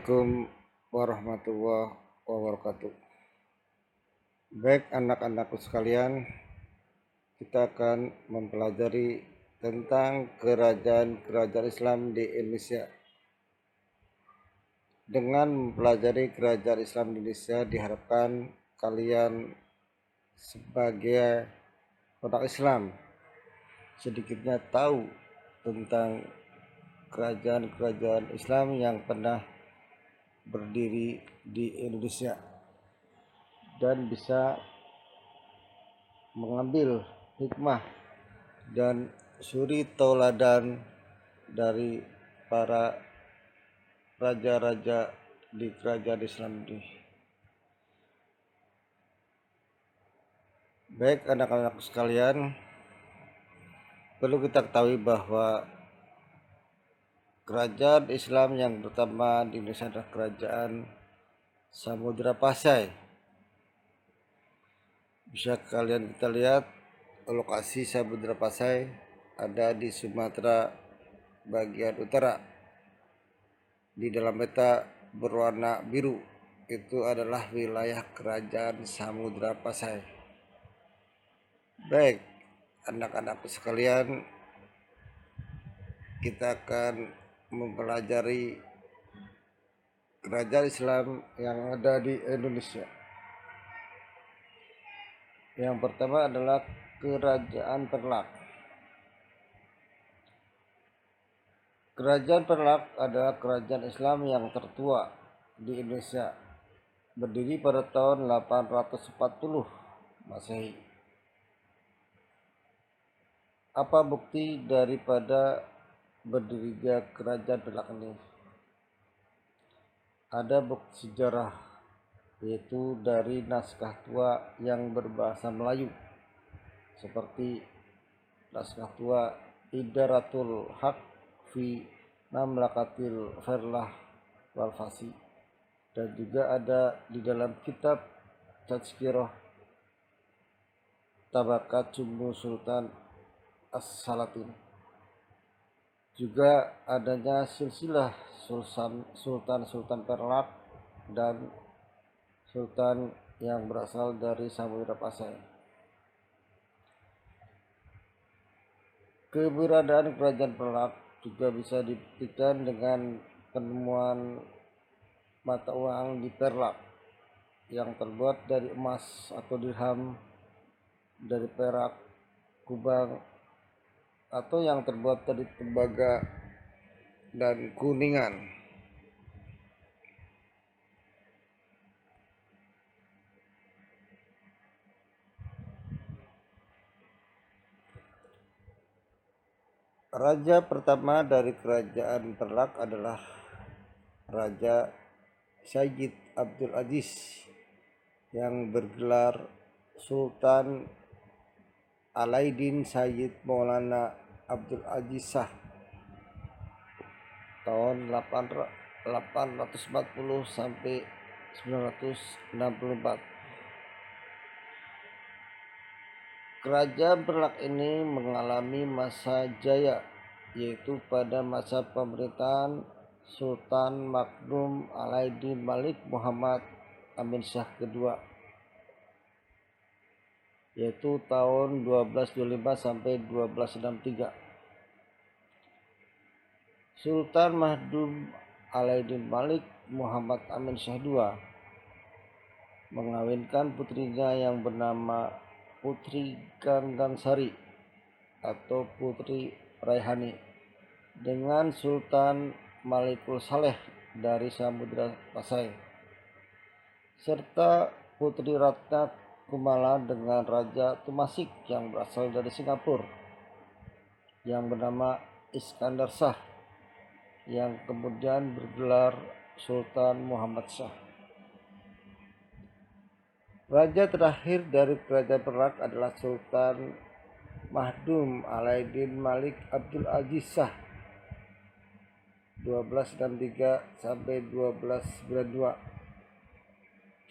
Assalamualaikum warahmatullahi wabarakatuh. Baik anak-anakku sekalian, kita akan mempelajari tentang kerajaan-kerajaan Islam di Indonesia. Dengan mempelajari kerajaan Islam di Indonesia diharapkan kalian sebagai orang Islam sedikitnya tahu tentang kerajaan-kerajaan Islam yang pernah berdiri di Indonesia dan bisa mengambil hikmah dan suri tauladan dari para raja-raja di kerajaan Islam ini. Baik anak-anak sekalian, perlu kita ketahui bahwa kerajaan Islam yang pertama di Indonesia adalah kerajaan Samudra Pasai. Bisa kalian kita lihat lokasi Samudra Pasai ada di Sumatera bagian utara. Di dalam peta berwarna biru itu adalah wilayah kerajaan Samudra Pasai. Baik anak-anak sekalian, kita akan mempelajari kerajaan Islam yang ada di Indonesia. Yang pertama adalah Kerajaan Perlak. Kerajaan Perlak adalah kerajaan Islam yang tertua di Indonesia, berdiri pada tahun 840 Masehi. Apa bukti daripada berdirinya kerajaan Perlak ini? Ada bukti sejarah, yaitu dari naskah tua yang berbahasa Melayu, seperti naskah tua Idaratul Haq fi Mamlakatil Ferlah wal Fasi, dan juga ada di dalam kitab Tazkirah Tabakat Jumbo Sultan As-Salatin. Juga adanya silsilah Sultan Perlak dan sultan yang berasal dari Samudra Pasai. Keberadaan kerajaan Perlak juga bisa dibuktikan dengan penemuan mata uang di Perlak yang terbuat dari emas atau dirham, dari perak, kubang, atau yang terbuat dari tembaga dan kuningan. Raja pertama dari kerajaan Perlak adalah Raja Sayyid Abdul Aziz yang bergelar Sultan Alaiddin Sayyid Maulana Abdul Aziz Shah tahun 840 sampai 964. Kerajaan Perlak ini mengalami masa jaya, yaitu pada masa pemerintahan Sultan Makdum Alaiddin Malik Muhammad Amin Shah kedua, yaitu tahun 1225 sampai 1263. Sultan Makdum Alaiddin Malik Muhammad Amin Shah II mengawinkan putrinya yang bernama Putri Ganggang Sari atau Putri Raihani dengan Sultan Malikul Saleh dari Samudra Pasai, serta Putri Ratna Kumala dengan Raja Tumasik yang berasal dari Singapura yang bernama Iskandar Shah, yang kemudian bergelar Sultan Muhammad Shah. Raja terakhir dari kerajaan Perlak adalah Sultan Makdum Alaiddin Malik Abdul Aziz Shah 1263 sampai 1292.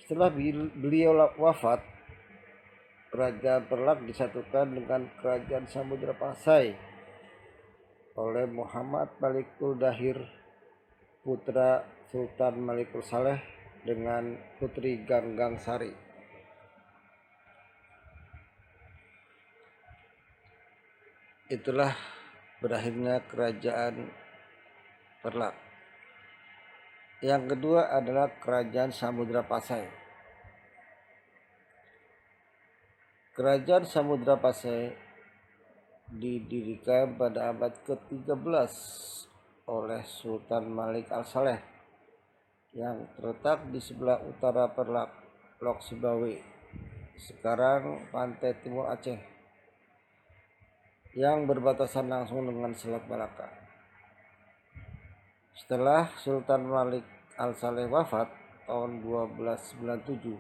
Setelah beliau wafat, kerajaan Perlak disatukan dengan kerajaan Samudra Pasai oleh Muhammad Malikul Dahir, putra Sultan Malikul Saleh dengan Putri Ganggang Sari. Itulah berakhirnya kerajaan Perlak. Yang kedua adalah kerajaan Samudra Pasai. Kerajaan Samudra Pasai didirikan pada abad ke-13 oleh Sultan Malik Al-Saleh yang terletak di sebelah utara Perlak, Lok Sibawi, sekarang pantai timur Aceh, yang berbatasan langsung dengan Selat Malaka. Setelah Sultan Malik Al-Saleh wafat tahun 1297,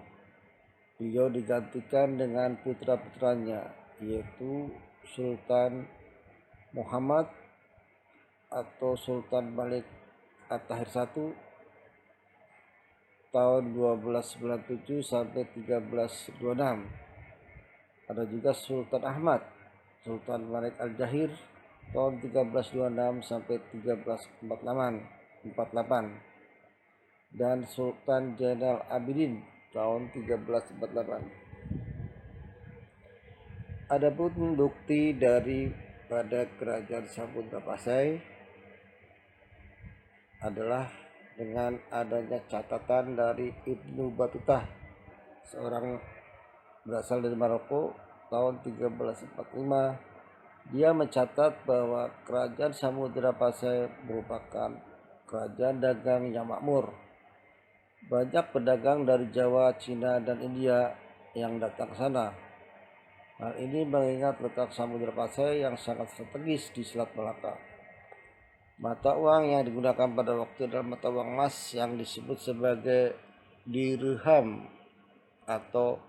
beliau digantikan dengan putra-putranya, yaitu Sultan Muhammad atau Sultan Malik At-Tahir I tahun 1297 sampai 1326. Ada juga Sultan Ahmad, Sultan Malik Al-Jahir tahun 1326 sampai 1348, dan Sultan Zainal Abidin tahun 1348. Adapun bukti daripada kerajaan Samudra Pasai adalah dengan adanya catatan dari Ibnu Battuta, seorang berasal dari Maroko tahun 1345. Dia mencatat bahwa kerajaan Samudra Pasai merupakan kerajaan dagang yang makmur. Banyak pedagang dari Jawa, Cina, dan India yang datang ke sana. Hal ini mengingat letak Samudra Pasai yang sangat strategis di Selat Malaka. Mata uang yang digunakan pada waktu adalah mata uang emas yang disebut sebagai dirham atau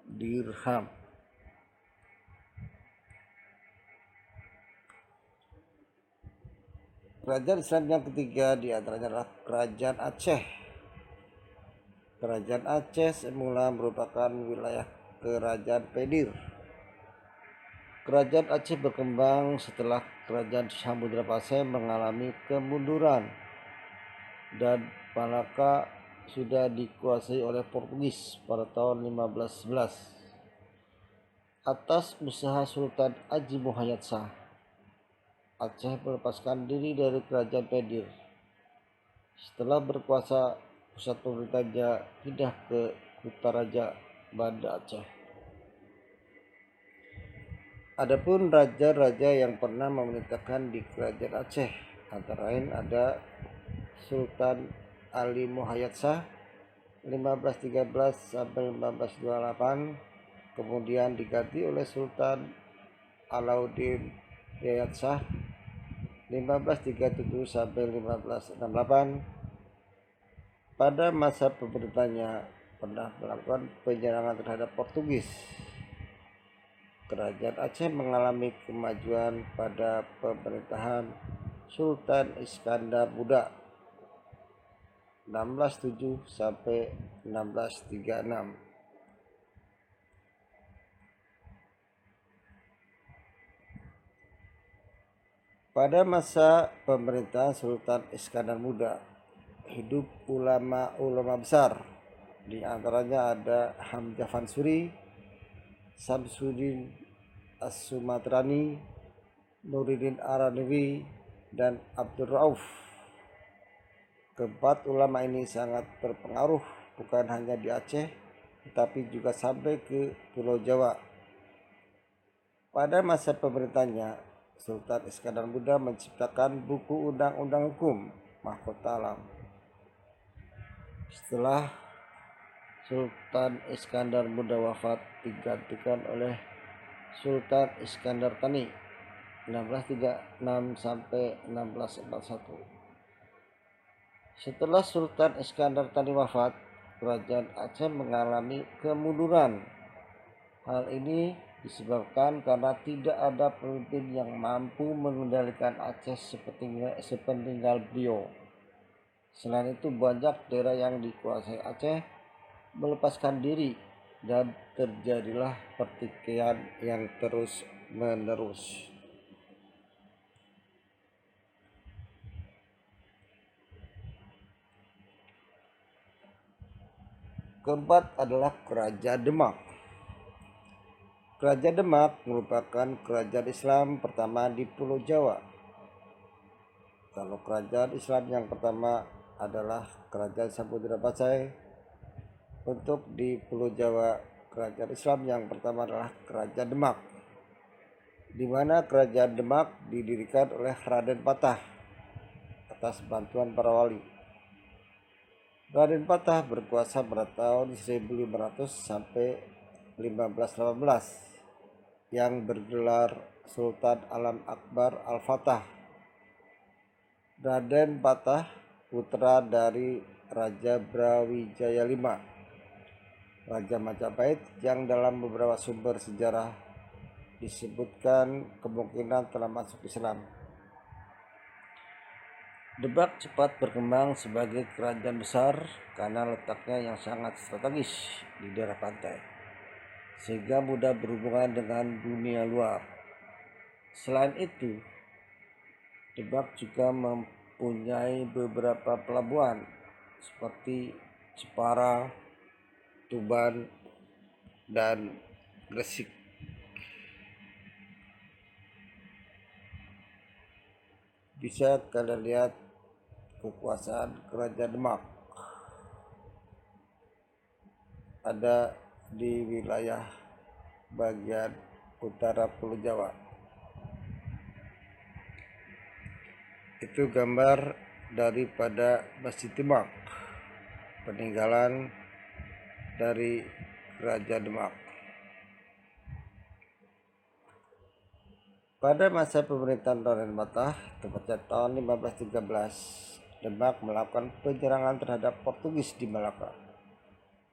dirham. Kerajaan Islam yang ketiga diantaranya adalah Kerajaan Aceh. Kerajaan Aceh semula merupakan wilayah Kerajaan Pedir. Kerajaan Aceh berkembang setelah Kerajaan Samudra Pasai mengalami kemunduran dan Malaka sudah dikuasai oleh Portugis pada tahun 1511 atas usaha Sultan Haji Muhayyad Shah. Aceh melepaskan diri dari Kerajaan Pedir. Setelah berkuasa, pusat pemerintahnya pindah ke Kutaraja, Banda Aceh. Adapun raja-raja yang pernah memerintahkan di Kerajaan Aceh antara lain ada Sultan Ali Muhayyad Shah 1513 sampai 1528, kemudian diganti oleh Sultan Alauddin Hidayat Shah 1537 sampai 1568. Pada masa pemerintahnya pernah melakukan penyerangan terhadap Portugis. Kerajaan Aceh mengalami kemajuan pada pemerintahan Sultan Iskandar Muda 1607 sampai 1636. Pada masa pemerintahan Sultan Iskandar Muda, hidup ulama-ulama besar. Di antaranya ada Hamzah Fansuri, Samsudin As-Sumatrani, Nuruddin Aranevi, dan Abdul Rauf. Keempat ulama ini sangat berpengaruh bukan hanya di Aceh, tetapi juga sampai ke Pulau Jawa. Pada masa pemerintahnya, Sultan Iskandar Muda menciptakan buku Undang-Undang Hukum Mahkota Alam. Setelah Sultan Iskandar Muda wafat, digantikan oleh Sultan Iskandar Thani 1636 sampai 1641. Setelah Sultan Iskandar Thani wafat, Kerajaan Aceh mengalami kemunduran. Hal ini disebabkan karena tidak ada pemimpin yang mampu mengendalikan Aceh sepeninggal beliau. Selain itu, banyak daerah yang dikuasai Aceh melepaskan diri dan terjadilah pertikaian yang terus menerus. Keempat adalah Kerajaan Demak. Kerajaan Demak merupakan kerajaan Islam pertama di Pulau Jawa. Kalau kerajaan Islam yang pertama adalah Kerajaan Samudra Pasai, untuk di Pulau Jawa kerajaan Islam yang pertama adalah Kerajaan Demak, di mana Kerajaan Demak didirikan oleh Raden Patah atas bantuan para wali. Raden Patah berkuasa pada tahun 1500 sampai 1518 yang bergelar Sultan Alam Akbar Al-Fatah. Raden Patah putra dari Raja Brawijaya V, Raja Majapahit, yang dalam beberapa sumber sejarah disebutkan kemungkinan telah masuk Islam. Demak cepat berkembang sebagai kerajaan besar karena letaknya yang sangat strategis di daerah pantai, sehingga mudah berhubungan dengan dunia luar. Selain itu, Demak juga mempunyai beberapa pelabuhan seperti Jepara, Tuban, dan Gresik. Bisa kalian lihat kekuasaan Kerajaan Demak ada di wilayah bagian utara Pulau Jawa. Itu gambar daripada Masjid Demak, peninggalan dari Kerajaan Demak. Pada masa pemerintahan Raden Patah, tepatnya tahun 1513, Demak melakukan penyerangan terhadap Portugis di Malaka,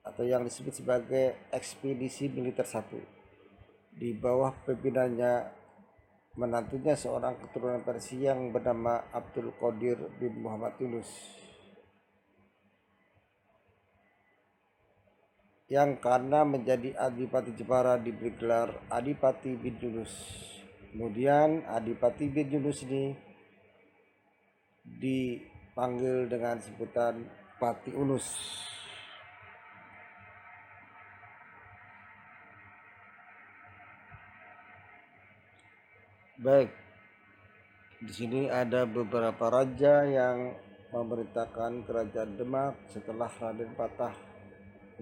atau yang disebut sebagai Ekspedisi Militer 1. Di bawah pimpinannya menantunya seorang keturunan Persia yang bernama Abdul Qadir bin Muhammad Yunus, yang karena menjadi Adipati Jepara diberi gelar Adipati bin Yunus. Kemudian Adipati bin Yunus ini dipanggil dengan sebutan Pati Unus. Baik, di sini ada beberapa raja yang memerintahkan Kerajaan Demak setelah Raden Patah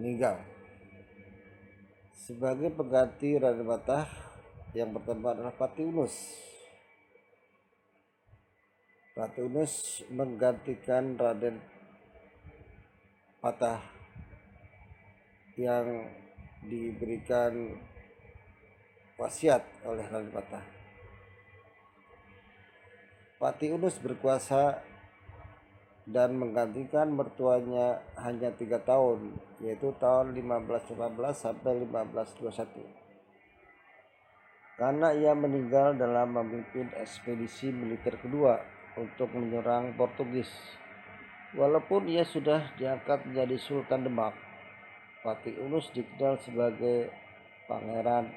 meninggal. Sebagai pengganti Raden Patah, yang pertama adalah Pati Unus. Pati Unus menggantikan Raden Patah yang diberikan wasiat oleh Raden Patah. Pati Unus berkuasa dan menggantikan mertuanya hanya 3 tahun, yaitu tahun 1515 sampai 1521. Karena ia meninggal dalam memimpin ekspedisi militer kedua untuk menyerang Portugis. Walaupun ia sudah diangkat menjadi Sultan Demak, Pati Unus dikenal sebagai Pangeran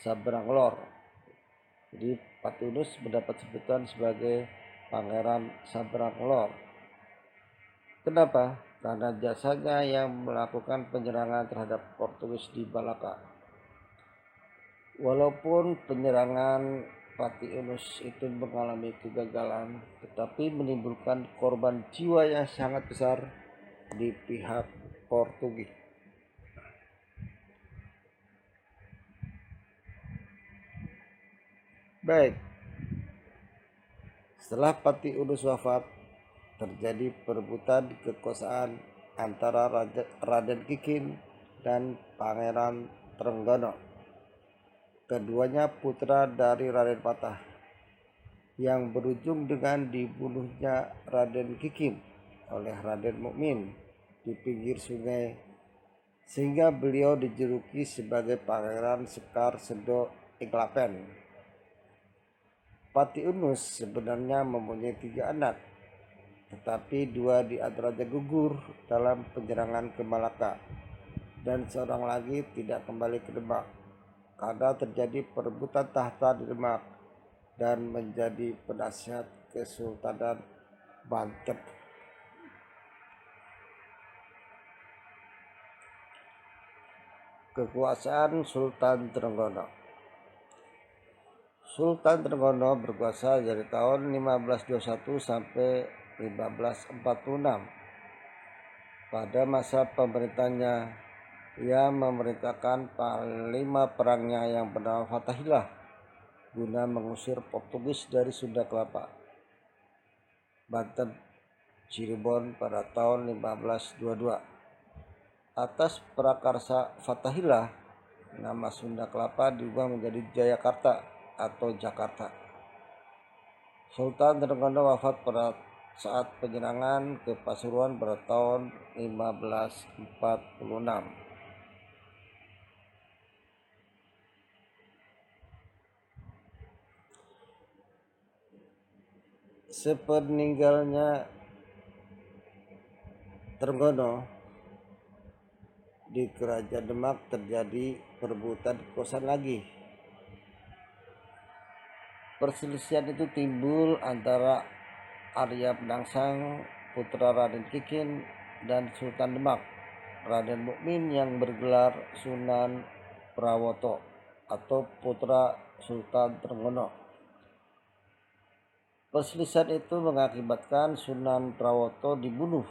Sabrang Lor. Jadi Pati Unus mendapat sebutan sebagai Pangeran Sabrang Lor. Kenapa? Karena jasanya yang melakukan penyerangan terhadap Portugis di Malaka. Walaupun penyerangan Pati Unus itu mengalami kegagalan, tetapi menimbulkan korban jiwa yang sangat besar di pihak Portugis. Baik, setelah Pati Unus wafat, terjadi perebutan kekuasaan antara Raden Kikin dan Pangeran Trenggono. Keduanya putra dari Raden Patah, yang berujung dengan dibunuhnya Raden Kikin oleh Raden Mukmin di pinggir sungai, sehingga beliau dijuluki sebagai Pangeran Sekar Sedo Ingklapen. Pati Unus sebenarnya mempunyai 3 anak, tetapi 2 di antaranya gugur dalam penyerangan ke Malaka, dan seorang lagi tidak kembali ke Demak karena terjadi perebutan tahta di Demak dan menjadi penasihat Kesultanan Banten. Kekuasaan Sultan Trenggono. Sultan Trenggono berkuasa dari tahun 1521 sampai 1546. Pada masa pemerintahnya, ia memerintahkan panglima perangnya yang bernama Fathahillah guna mengusir Portugis dari Sunda Kelapa, Banten, Cirebon pada tahun 1522. Atas prakarsa Fathahillah, nama Sunda Kelapa diubah menjadi Jayakarta atau Jakarta. Sultan Trenggono wafat pada saat penyerangan ke Pasuruan pada tahun 1546. Sepeninggalnya Trenggono, di Kerajaan Demak terjadi perebutan kekuasaan lagi. Perselisihan itu timbul antara Arya Penangsang, putra Raden Kikin, dan Sultan Demak, Raden Mukmin yang bergelar Sunan Prawoto atau putra Sultan Trenggono. Perselisihan itu mengakibatkan Sunan Prawoto dibunuh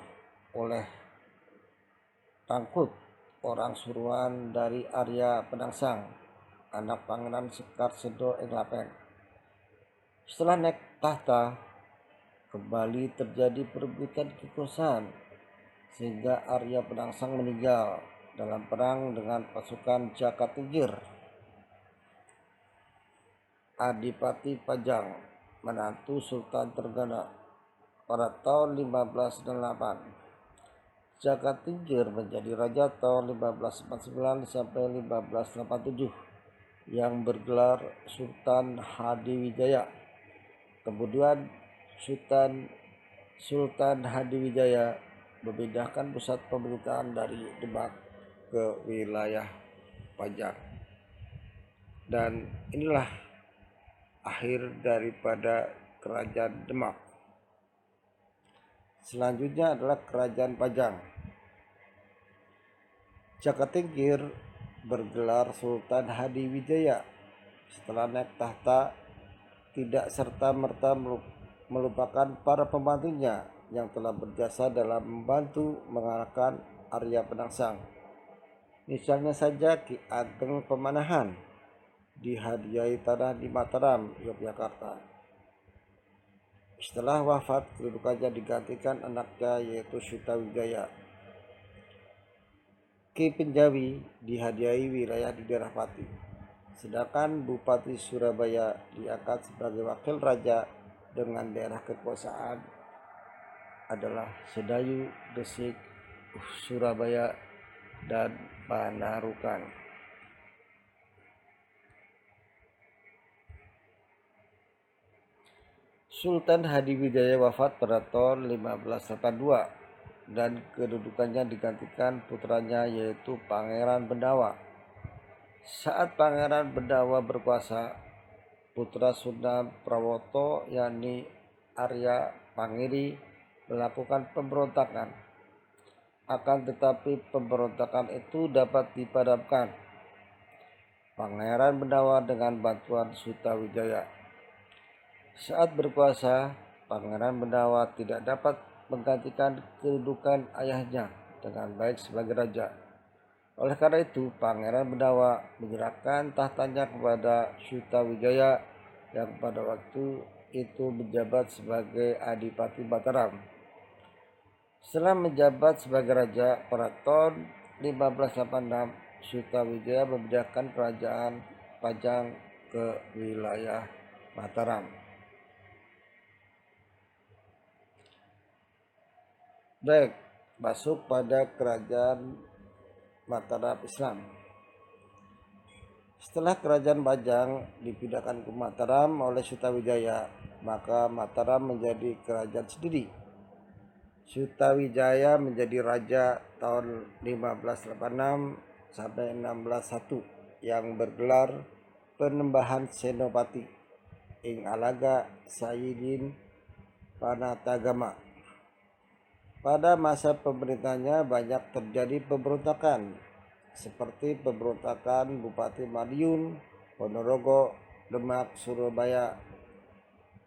oleh Tangkut, orang suruhan dari Arya Penangsang, anak Pangeran Sekar Sedo ing Lapen. Setelah naik tahta, kembali terjadi perebutan kekuasaan sehingga Arya Penangsang meninggal dalam perang dengan pasukan Jaka Tingkir. Adipati Pajang, menantu Sultan Trenggono, pada tahun 1508. Jaka Tingkir menjadi raja tahun 1549 sampai 1587 yang bergelar Sultan Hadiwijaya. Kemudian Sultan Hadiwijaya memindahkan pusat pemerintahan dari Demak ke wilayah Pajang. Dan inilah akhir daripada Kerajaan Demak. Selanjutnya adalah Kerajaan Pajang. Jaka Tingkir bergelar Sultan Hadiwijaya. Setelah naik tahta, tidak serta-merta melupakan para pembantunya yang telah berjasa dalam membantu mengalahkan Arya Penangsang. Misalnya saja Ki Ageng Pemanahan dihadiahi tanah di Mataram, Yogyakarta. Setelah wafat, kedudukannya digantikan anaknya yaitu Sutawijaya. Ki Penjawi dihadiahi wilayah di daerah Pati, sedangkan Bupati Surabaya diangkat sebagai wakil raja dengan daerah kekuasaan adalah Sedayu, Gresik, Surabaya, dan Panarukan. Sultan Hadiwijaya wafat pada tahun 1582 dan kedudukannya digantikan putranya yaitu Pangeran Bendawa. Saat Pangeran Bendawa berkuasa, putra Sunan Prawoto yakni Arya Pangiri melakukan pemberontakan. Akan tetapi pemberontakan itu dapat dipadamkan Pangeran Bendawa dengan bantuan Sutawijaya. Saat berkuasa, Pangeran Bendawa tidak dapat menggantikan kedudukan ayahnya dengan baik sebagai raja. Oleh karena itu, Pangeran Bendawa menyerahkan tahtanya kepada Sutawijaya yang pada waktu itu menjabat sebagai Adipati Mataram. Setelah menjabat sebagai raja pada tahun 1586, Sutawijaya memindahkan kerajaan Pajang ke wilayah Mataram. Baik, masuk pada Kerajaan Mataram Islam. Setelah Kerajaan Pajang dipindahkan ke Mataram oleh Sutawijaya, maka Mataram menjadi kerajaan sendiri. Sutawijaya menjadi raja tahun 1586 sampai 1601 yang bergelar Penembahan Senopati ing Alaga Sayyidin Panatagama. Pada masa pemerintahnya banyak terjadi pemberontakan seperti pemberontakan Bupati Madiun, Ponorogo, Demak, Surabaya,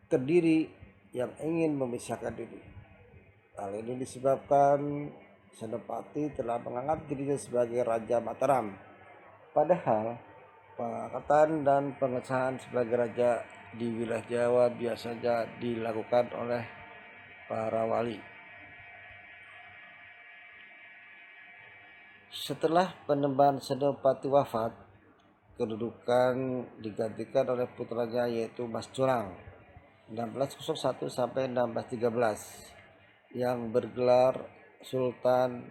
Kediri yang ingin memisahkan diri. Hal ini disebabkan Senopati telah mengangkat dirinya sebagai Raja Mataram. Padahal pengangkatan dan pengesahan sebagai raja di wilayah Jawa biasanya dilakukan oleh para wali. Setelah Panembahan Senopati wafat, kedudukan digantikan oleh putranya yaitu Mas Jolang 1601 sampai 1613 yang bergelar Sultan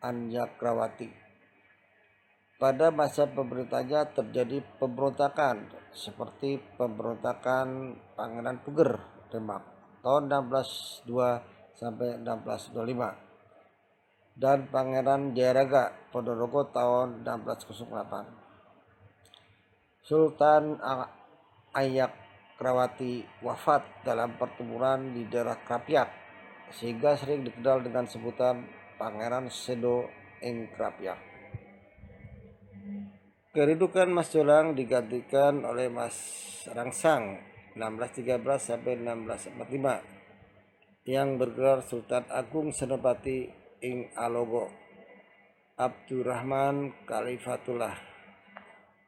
Anyakrawati. Pada masa pemerintahnya terjadi pemberontakan seperti pemberontakan Pangeran Puger Demak tahun 1602 sampai 1625 dan Pangeran Jayaraga Ponorogo tahun 1608. Sultan Anyakrawati wafat dalam pertempuran di daerah Krapyak sehingga sering dikenal dengan sebutan Pangeran Sedo ing Krapyak. Kedudukan Mas Jolang digantikan oleh Mas Rangsang 1613 sampai 1645 yang bergelar Sultan Agung Senopati ing Alogo Abdurrahman Khalifatullah.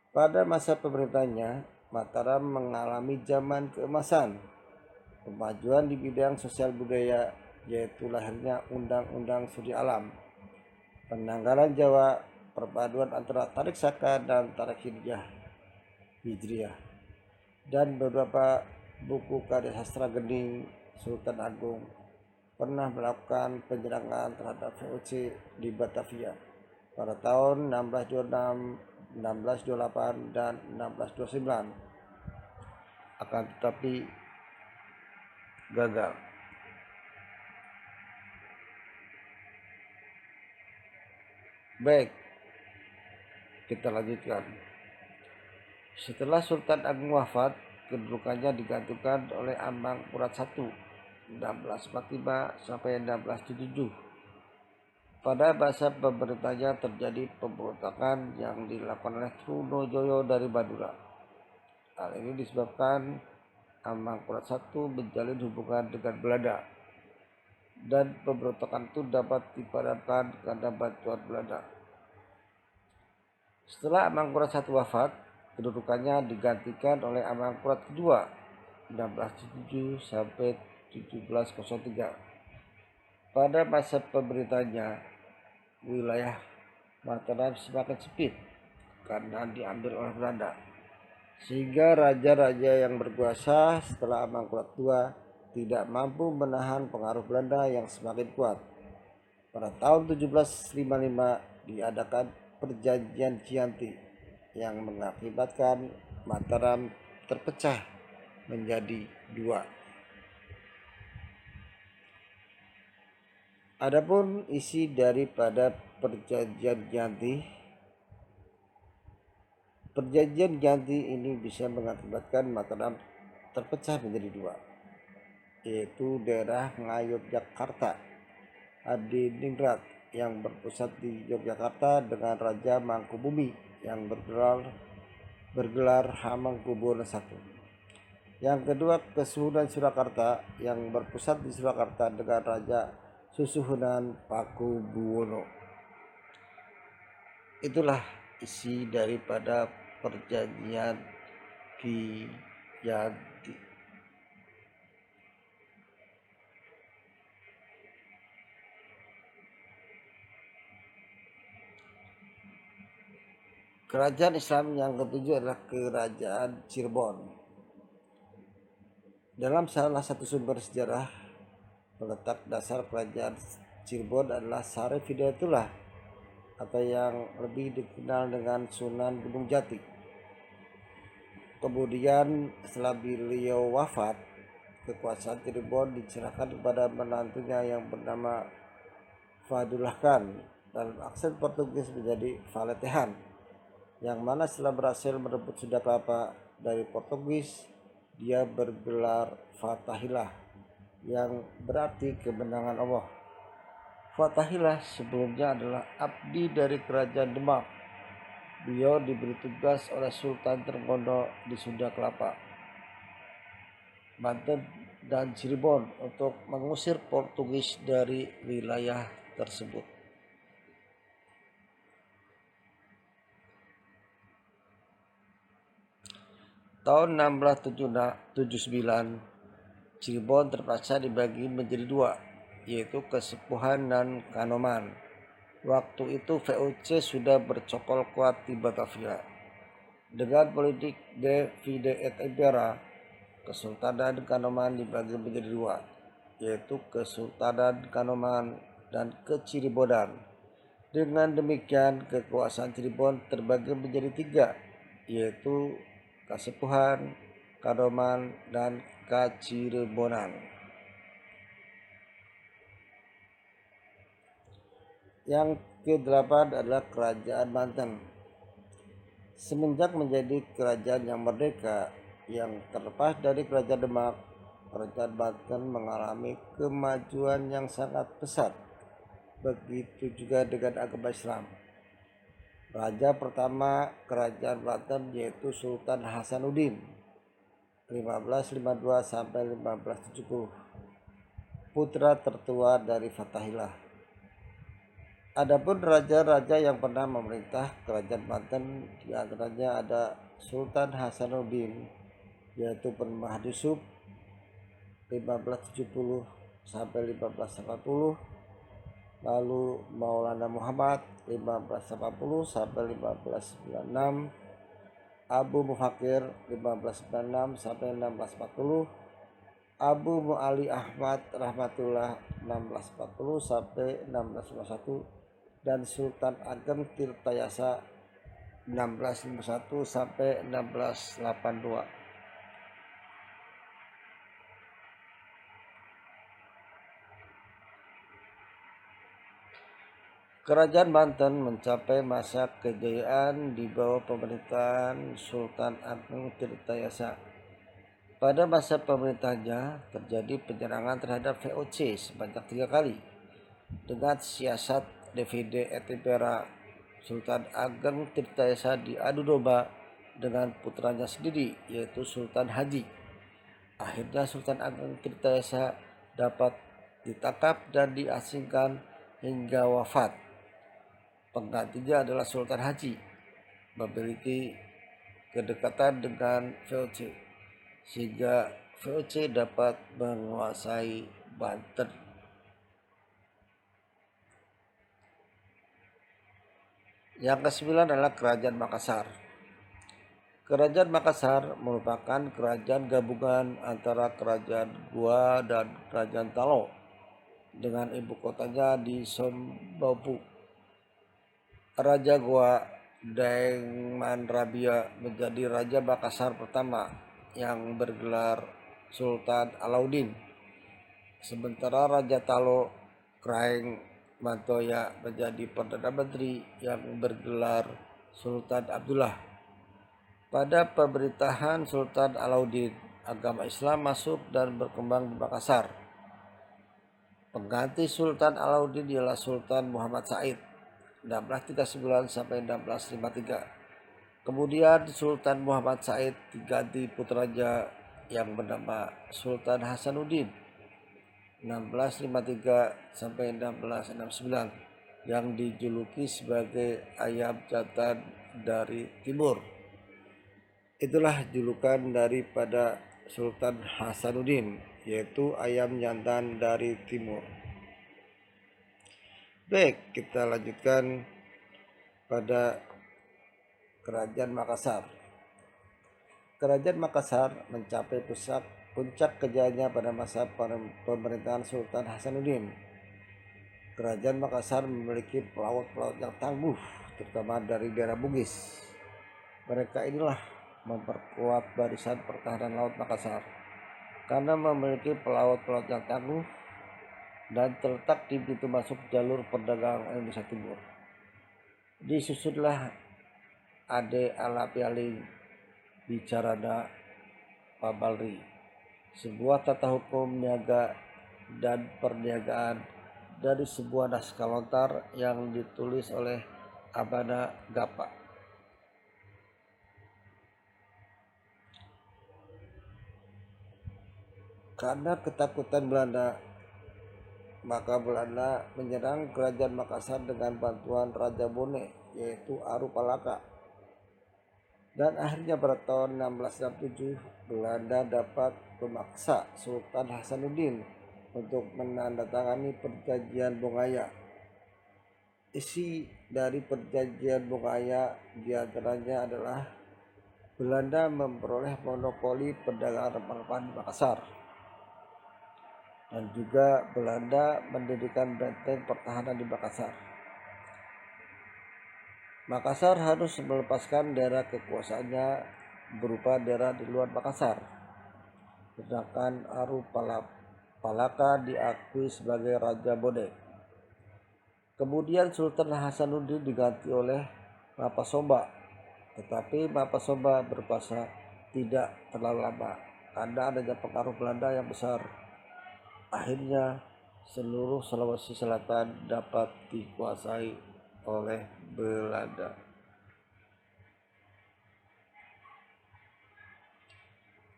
Pada masa pemerintahnya, Mataram mengalami zaman keemasan, kemajuan di bidang sosial budaya, yaitu lahirnya Undang-Undang Studi Alam, penanggalan Jawa, perpaduan antara tarik saka dan tarik hijriah, dan beberapa buku karya sastra Gening. Sultan Agung pernah melakukan penyerangan terhadap VOC di Batavia pada tahun 1626, 1628, dan 1629, akan tetapi gagal. Baik, kita lanjutkan. Setelah Sultan Agung wafat, kedudukannya digantikan oleh Amangkurat I 1645 sampai 1677. Pada masa pemerintahnya terjadi pemberontakan yang dilakukan oleh Trunojoyo dari Madura. Hal ini disebabkan Amangkurat I menjalin hubungan dengan Belanda, dan pemberontakan itu dapat dipadamkan karena bantuan Belanda. Setelah Amangkurat I wafat, kedudukannya digantikan oleh Amangkurat II 1677 sampai 1703. Pada masa pemerintahnya, wilayah Mataram semakin sempit karena diambil oleh Belanda, sehingga raja-raja yang berkuasa setelah Amangkurat II tidak mampu menahan pengaruh Belanda yang semakin kuat. Pada tahun 1755 diadakan Perjanjian Cianti yang mengakibatkan Mataram terpecah menjadi dua. Adapun isi daripada Perjanjian Cianti ini bisa mengakibatkan Mataram terpecah menjadi dua, yaitu daerah Ngayogyakarta Adiningrat yang berpusat di Yogyakarta dengan Raja Mangkubumi yang bergelar Hamengkubuwono I. Yang kedua, Kesuhunan Surakarta yang berpusat di Surakarta dengan Raja Susuhunan Pakubuwono. Itulah isi daripada Perjanjian Cianti. Kerajaan Islam yang ketujuh adalah Kerajaan Cirebon. Dalam salah satu sumber sejarah, peletak dasar Kerajaan Cirebon adalah Syarif Hidayatullah atau yang lebih dikenal dengan Sunan Gunung Jati. Kemudian setelah beliau wafat, kekuasaan Cirebon diserahkan kepada menantunya yang bernama Fadullah Khan, dalam aksen Portugis menjadi Valetehan, yang mana setelah berhasil merebut Sunda Kelapa dari Portugis, dia bergelar Fatahillah yang berarti kemenangan Allah. Fathahillah sebelumnya adalah abdi dari kerajaan Demak. Beliau diberi tugas oleh Sultan Trenggono di Sunda Kelapa, Banten, dan Cirebon untuk mengusir Portugis dari wilayah tersebut. Tahun 1679, Cirebon terpaksa dibagi menjadi dua, yaitu Kesepuhan dan Kanoman. Waktu itu VOC sudah bercokol kuat di Batavia. Dengan politik divide et impera, Kesultanan Kanoman dibagi menjadi dua, yaitu Kesultanan Kanoman dan Keciribonan. Dengan demikian, kekuasaan Cirebon terbagi menjadi tiga, yaitu Kasepuhan, Kanoman, dan Kacirebonan. Yang ke-8 adalah Kerajaan Banten. Semenjak menjadi kerajaan yang merdeka, yang terlepas dari Kerajaan Demak, Kerajaan Banten mengalami kemajuan yang sangat pesat. Begitu juga dengan agama Islam. Raja pertama Kerajaan Banten yaitu Sultan Hasanuddin 1552 sampai 1570, putra tertua dari Fathahillah. Adapun raja-raja yang pernah memerintah Kerajaan Banten, di antaranya ada Sultan Hasanuddin yaitu Permah Yusuf 1570 sampai 1580, lalu Maulana Muhammad 1580 sampai 1596, Abu Mufakir 1596 sampai 1640, Abu Mu'ali Ahmad Rahmatullah 1640 sampai 1651, dan Sultan Ageng Tirtayasa 1651 sampai 1682. Kerajaan Banten mencapai masa kejayaan di bawah pemerintahan Sultan Ageng Tirtayasa. Pada masa pemerintahannya terjadi penyerangan terhadap VOC sebanyak 3 kali. Dengan siasat divide et impera, Sultan Ageng Tirtayasa diadu domba dengan putranya sendiri yaitu Sultan Haji. Akhirnya Sultan Ageng Tirtayasa dapat ditangkap dan diasingkan hingga wafat. Penggantinya adalah Sultan Haji, memiliki kedekatan dengan VOC sehingga VOC dapat menguasai Banten. Yang ke-9 adalah Kerajaan Makassar. Kerajaan Makassar merupakan kerajaan gabungan antara Kerajaan Goa dan Kerajaan Talo dengan ibu kotanya di Sombaupu. Raja Goa Daengman Rabia menjadi Raja Makassar pertama yang bergelar Sultan Alauddin. Sementara Raja Talo Kraeng Mantoya menjadi Perdana Menteri yang bergelar Sultan Abdullah. Pada pemerintahan Sultan Alauddin, agama Islam masuk dan berkembang di Makassar. Pengganti Sultan Alauddin ialah Sultan Muhammad Said 1639 sampai 1653. Kemudian Sultan Muhammad Said diganti putranya yang bernama Sultan Hasanuddin 1653 sampai 1669, yang dijuluki sebagai ayam jantan dari timur. Itulah julukan daripada Sultan Hasanuddin, yaitu ayam jantan dari timur. Baik, kita lanjutkan pada Kerajaan Makassar. Kerajaan Makassar mencapai puncak kejayaannya pada masa pemerintahan Sultan Hasanuddin. Kerajaan Makassar memiliki pelaut-pelaut yang tangguh, terutama dari daerah Bugis. Mereka inilah memperkuat barisan pertahanan laut Makassar karena memiliki pelaut-pelaut yang tangguh dan terletak di pintu masuk jalur perdagangan Indonesia Timur. Disusunlah Ade Alapialing Bicarada Pabalri, sebuah tata hukum niaga dan perniagaan dari sebuah naskah lontar yang ditulis oleh Abana Gapa. Karena ketakutan Belanda, maka Belanda menyerang kerajaan Makassar dengan bantuan Raja Bone, yaitu Aru Palaka. Dan akhirnya pada tahun 1667 Belanda dapat memaksa Sultan Hasanuddin untuk menandatangani perjanjian Bongaya. Isi dari perjanjian Bongaya diantaranya adalah Belanda memperoleh monopoli perdagangan rempah-rempah di Makassar, dan juga Belanda mendirikan benteng pertahanan di Makassar. Makassar harus melepaskan daerah kekuasaannya berupa daerah di luar Makassar, sedangkan Aru Palaka diakui sebagai Raja Bone. Kemudian Sultan Hasanuddin diganti oleh Mapasomba, tetapi Mapasomba berkuasa tidak terlalu lama karena adanya pengaruh Belanda yang besar. Akhirnya seluruh Sulawesi Selatan dapat dikuasai oleh Belanda.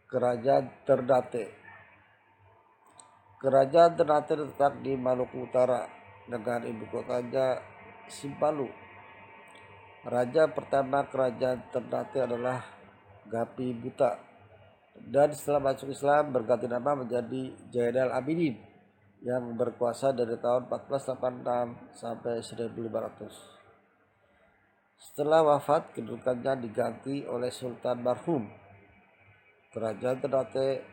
Kerajaan Ternate. Kerajaan Ternate terletak di Maluku Utara dengan ibu kotanya Sipalu. Raja pertama kerajaan Ternate adalah Gapi Buta, dan setelah masuk Islam berganti nama menjadi Zainal Abidin yang berkuasa dari tahun 1486 sampai 1500. Setelah wafat, kedudukannya diganti oleh Sultan Marhum. Kerajaan Ternate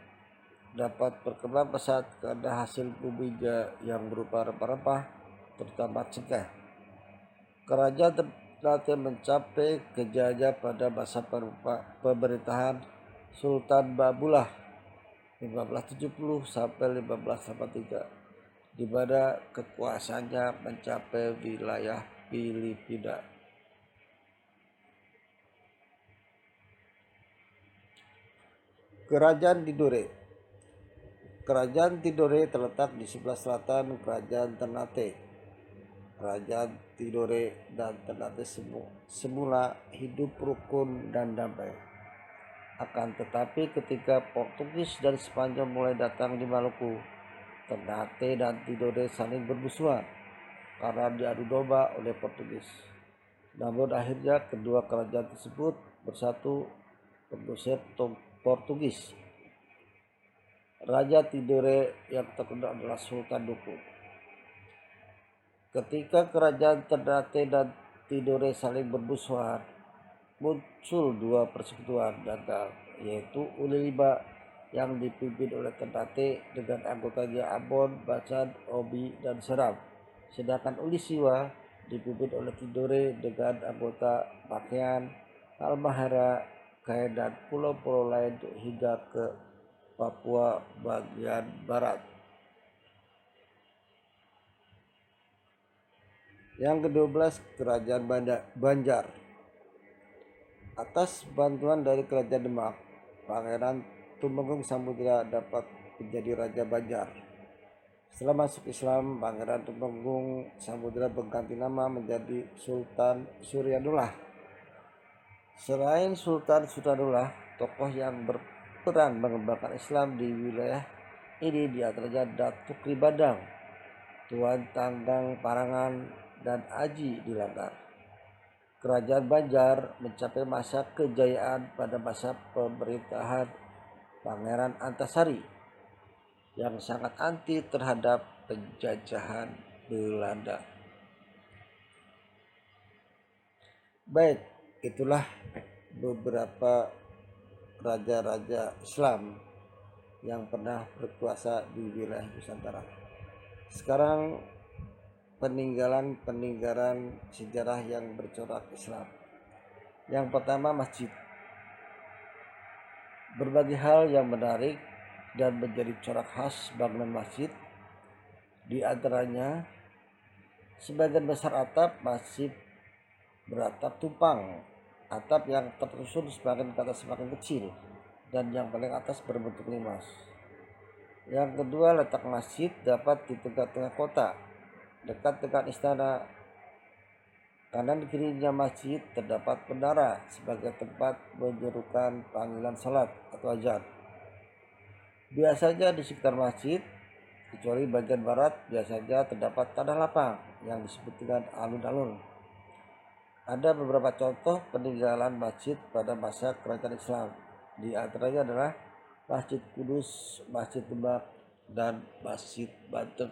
dapat berkembang pesat karena hasil buminya yang berupa rempah-rempah, terutama cengkeh. Kerajaan Ternate mencapai kejayaannya pada masa pemerintahan Sultan Babullah 1570 sampai 1583, di mana kekuasaannya mencapai wilayah Filipina. Kerajaan Tidore. Kerajaan Tidore terletak di sebelah selatan Kerajaan Ternate. Kerajaan Tidore dan Ternate semula hidup rukun dan damai. Akan tetapi ketika Portugis dan Spanyol mulai datang di Maluku, Ternate dan Tidore saling bermusuhan karena diadu domba oleh Portugis. Namun akhirnya kedua kerajaan tersebut bersatu mengusir Portugis. Raja Tidore yang terkenal adalah Sultan Duku. Ketika kerajaan Ternate dan Tidore saling bermusuhan, muncul dua persekutuan dagang, yaitu Ulilima yang dipimpin oleh Ternate dengan anggotanya Ambon, Bacan, Obi, dan Seram, sedangkan Ulisiwa dipimpin oleh Tidore dengan anggota Makian, Halmahera, Kain, dan pulau-pulau lain hingga ke Papua bagian barat. Yang ke-12, Kerajaan Banjar. Atas bantuan dari Kerajaan Demak, Pangeran Tumenggung Samudra dapat menjadi Raja Banjar. Setelah masuk Islam, Pangeran Tumenggung Samudra berganti nama menjadi Sultan Suryadullah. Selain Sultan Suryadullah, tokoh yang berperan mengembangkan Islam di wilayah ini diantaranya Datuk Ribadang, Tuan Tanggang Parangan, dan Aji Dilanggar. Kerajaan Banjar mencapai masa kejayaan pada masa pemerintahan Pangeran Antasari yang sangat anti terhadap penjajahan Belanda. Baik, itulah beberapa raja-raja Islam yang pernah berkuasa di wilayah Nusantara. Sekarang peninggalan sejarah yang bercorak Islam. Yang pertama, masjid. Berbagai hal yang menarik dan menjadi corak khas bangunan masjid, di antaranya sebagian besar atap masjid beratap tumpang, atap yang tersusun semakin ke atas semakin kecil, dan yang paling atas berbentuk limas. Yang kedua, letak masjid dapat di tengah-tengah kota, dekat dengan istana. Kanan kirinya masjid terdapat menara sebagai tempat menyerukan panggilan salat atau azan. Biasanya di sekitar masjid, kecuali bagian barat, biasanya terdapat tanah lapang yang disebut dengan alun-alun. Ada beberapa contoh peninggalan masjid pada masa kerajaan Islam. Di antaranya adalah Masjid Kudus, Masjid Demak, dan Masjid Banten.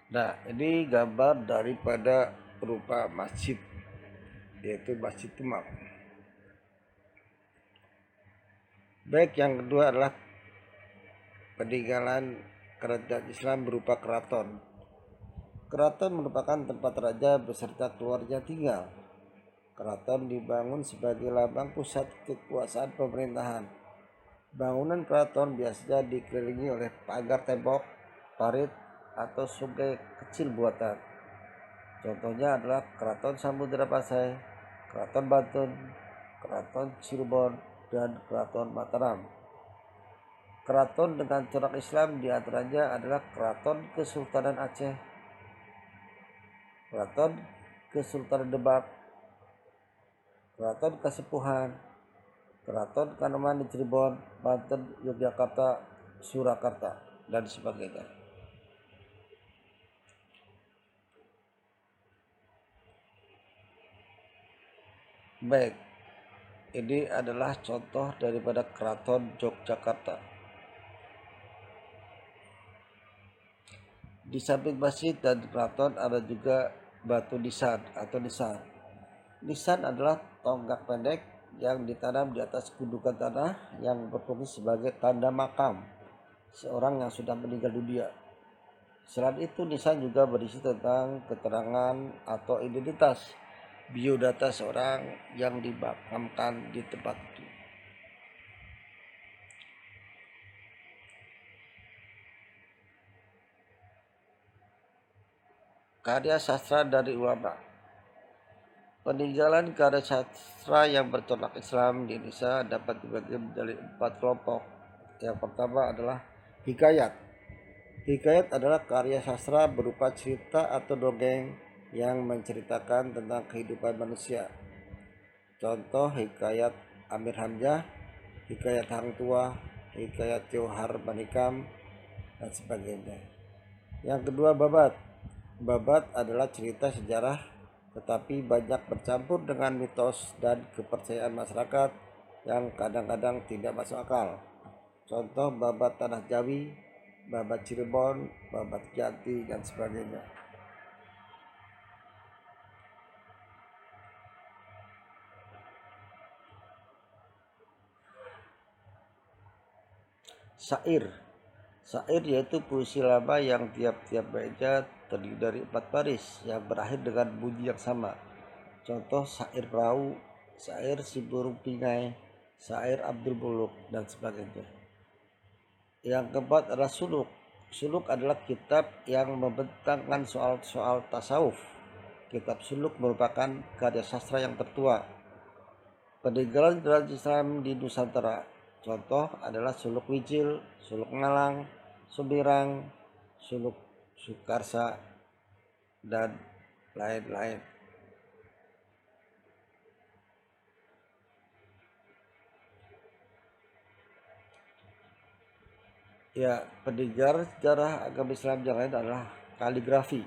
Nah, ini gambar daripada rupa masjid, yaitu Masjid Demak. Baik, yang kedua adalah peninggalan kerajaan Islam berupa keraton. Keraton merupakan tempat raja beserta keluarga tinggal. Keraton dibangun sebagai lambang pusat kekuasaan pemerintahan. Bangunan keraton biasanya dikelilingi oleh pagar tembok, parit, atau sungai kecil buatan. Contohnya adalah Keraton Samudra Pasai, Keraton Banten, Keraton Cirebon, dan Keraton Mataram. Keraton dengan corak Islam diantaranya adalah Keraton Kesultanan Aceh, Keraton Kesultanan Demak, Keraton Kasepuhan, Keraton Kanoman di Cirebon, Banten, Yogyakarta, Surakarta, dan sebagainya. Baik, ini adalah contoh daripada Keraton Yogyakarta. Di samping masjid dan keraton ada juga batu nisan atau nisan. Nisan adalah tonggak pendek yang ditanam di atas gundukan tanah yang berfungsi sebagai tanda makam seorang yang sudah meninggal dunia. Selain itu, nisan juga berisi tentang keterangan atau identitas biodata seorang yang dimakamkan di tempat itu. Karya sastra dari ulama. Peninggalan karya sastra yang bercorak Islam di Indonesia dapat dibagi menjadi 4 kelompok. Yang pertama adalah hikayat. Hikayat adalah karya sastra berupa cerita atau dongeng yang menceritakan tentang kehidupan manusia. Contoh hikayat Amir Hamzah, hikayat Hang Tuah, hikayat Johar Banikam, dan sebagainya. Yang kedua, babat. Babat adalah cerita sejarah tetapi banyak bercampur dengan mitos dan kepercayaan masyarakat yang kadang-kadang tidak masuk akal. Contoh babat Tanah Jawi, babat Cirebon, babat Jati, dan sebagainya. Syair. Syair yaitu puisi lama yang tiap-tiap baitnya terdiri dari 4 baris yang berakhir dengan bunyi yang sama. Contoh syair perahu, syair si burung pingai, syair Abdul Buluk, dan sebagainya. Yang keempat adalah suluk. Suluk adalah kitab yang membentangkan soal-soal tasawuf. Kitab suluk merupakan karya sastra yang tertua. Peninggalan kerajaan Islam di Nusantara. Contoh adalah suluk Wijil, suluk Ngalang, Sumbirang, suluk Sukarsa, dan lain-lain. Ya, peninggalan sejarah agama Islam yang lain adalah kaligrafi.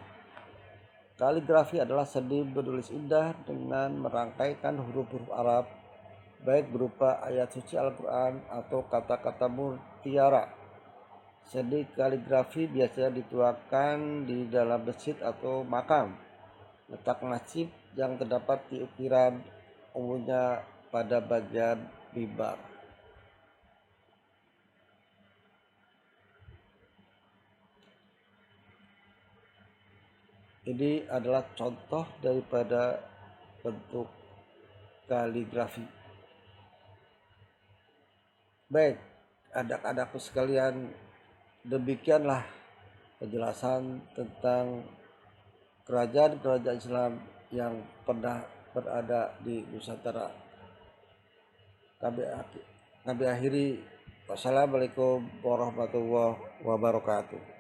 Kaligrafi adalah seni menulis indah dengan merangkaikan huruf-huruf Arab, baik berupa ayat suci Al-Quran atau kata-kata mutiara. Seni kaligrafi biasanya dituangkan di dalam masjid atau makam. Letak masjid yang terdapat di ukiran umumnya pada bagian mimbar. Ini adalah contoh daripada bentuk kaligrafi. Baik, anak-anakku sekalian, demikianlah penjelasan tentang kerajaan-kerajaan Islam yang pernah berada di Nusantara. Kami akhiri. Wassalamualaikum warahmatullahi wabarakatuh.